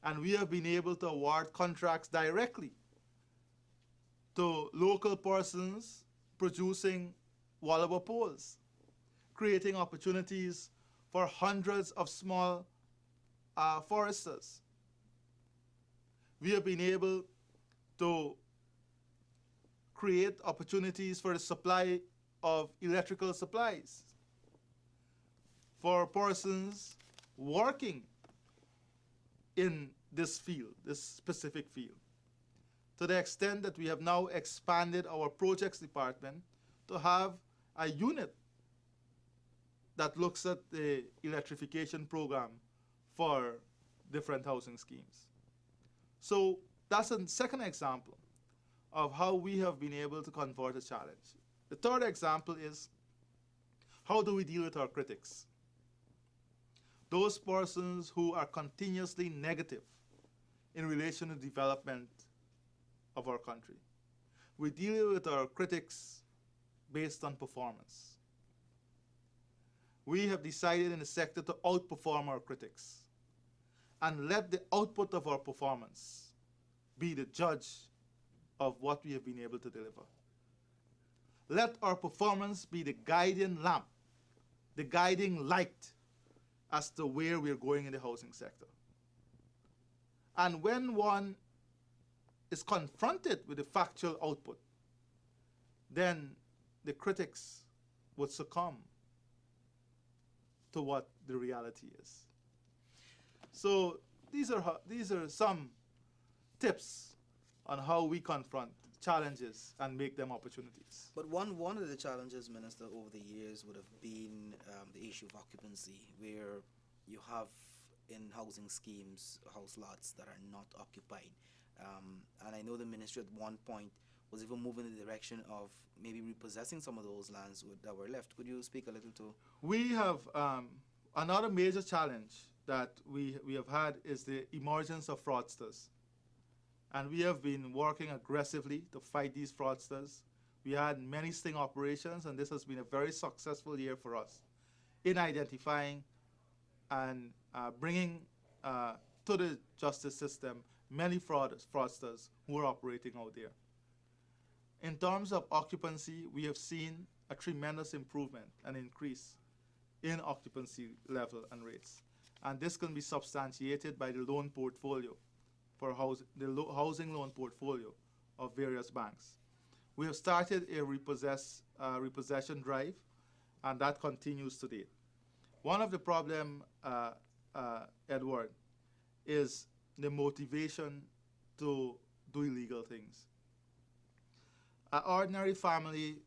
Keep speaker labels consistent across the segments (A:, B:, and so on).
A: And we have been able to award contracts directly to local persons producing wallable poles, creating opportunities for hundreds of small foresters. We have been able to create opportunities for the supply of electrical supplies for persons working in this field, this specific field, to the extent that we have now expanded our projects department to have a unit that looks at the electrification program for different housing schemes. So that's a second example of how we have been able to convert a challenge. The third example is, how do we deal with our critics? Those persons who are continuously negative in relation to development of our country. We deal with our critics based on performance. We have decided in the sector to outperform our critics and let the output of our performance be the judge of what we have been able to deliver. Let our performance be the guiding lamp, the guiding light as to where we're going in the housing sector. And when one is confronted with the factual output, then the critics would succumb to what the reality is. So these are some tips on how we confront challenges and make them opportunities.
B: But one of the challenges, Minister, over the years would have been the issue of occupancy, where you have in housing schemes house lots that are not occupied. And I know the ministry at one point was even moving in the direction of maybe repossessing some of those lands that were left. Could you speak a little to?
A: We have another major challenge that we have had is the emergence of fraudsters. And we have been working aggressively to fight these fraudsters. We had many sting operations, and this has been a very successful year for us in identifying and bringing to the justice system many fraudsters who are operating out there. In terms of occupancy, we have seen a tremendous improvement and increase in occupancy level and rates. And this can be substantiated by the loan portfolio for the housing loan portfolio of various banks. We have started a repossession drive, and that continues to date. One of the problem, Edward, is the motivation to do illegal things. An ordinary family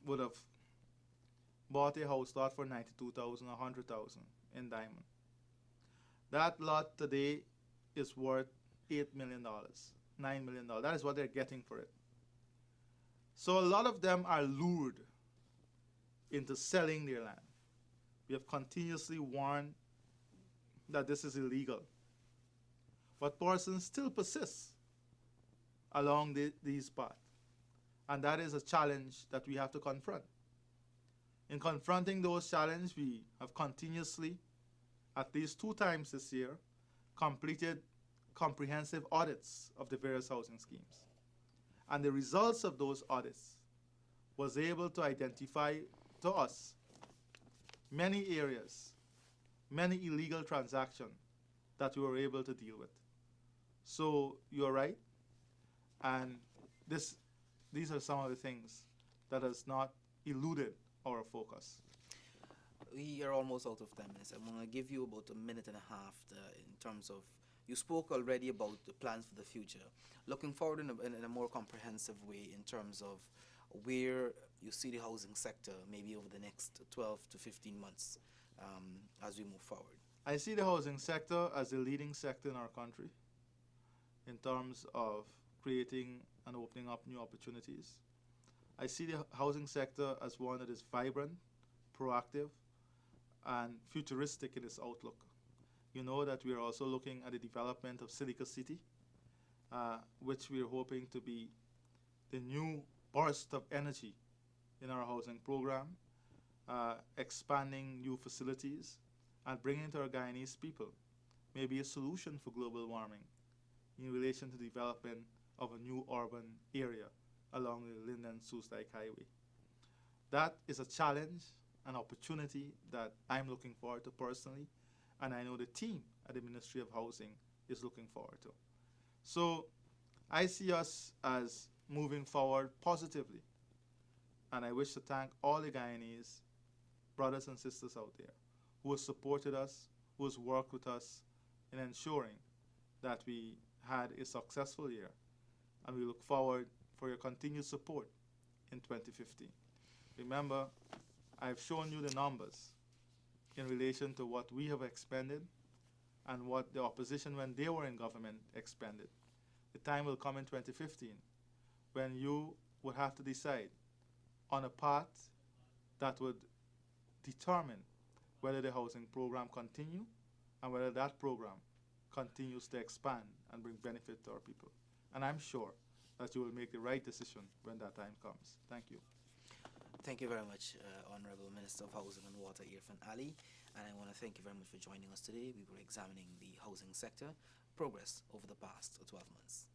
A: would have bought a house lot for $92,000, $100,000 in Diamond. That lot today is worth $8 million, $9 million. That is what they're getting for it. So a lot of them are lured into selling their land. We have continuously warned that this is illegal. But persons still persist along these paths. And that is a challenge that we have to confront. In confronting those challenges, we have continuously, at least 2 times this year, completed comprehensive audits of the various housing schemes. And the results of those audits was able to identify to us many areas, many illegal transactions that we were able to deal with. So you're right, and these are some of the things that has not eluded our focus.
B: We are almost out of 10 minutes. I'm going to give you about a minute and a half in terms of, you spoke already about the plans for the future. Looking forward in a more comprehensive way in terms of where you see the housing sector maybe over the next 12 to 15 months as we move forward.
A: I see the housing sector as the leading sector in our country in terms of creating and opening up new opportunities. I see the housing sector as one that is vibrant, proactive, and futuristic in its outlook. You know that we are also looking at the development of Silica City, which we are hoping to be the new burst of energy in our housing program, expanding new facilities, and bringing to our Guyanese people may be a solution for global warming in relation to development of a new urban area along the Linden Sioux Lake Highway. That is a challenge, an opportunity that I'm looking forward to personally, and I know the team at the Ministry of Housing is looking forward to. So I see us as moving forward positively, and I wish to thank all the Guyanese brothers and sisters out there who have supported us, who has worked with us in ensuring that we had a successful year, and we look forward for your continued support in 2015. Remember, I've shown you the numbers in relation to what we have expended and what the opposition, when they were in government, expended. The time will come in 2015 when you will have to decide on a path that would determine whether the housing program continue and whether that program continues to expand and bring benefit to our people. And I'm sure that you will make the right decision when that time comes. Thank you.
B: Thank you very much, Honorable Minister of Housing and Water, Irfan Ali. And I want to thank you very much for joining us today. We were examining the housing sector progress over the past 12 months.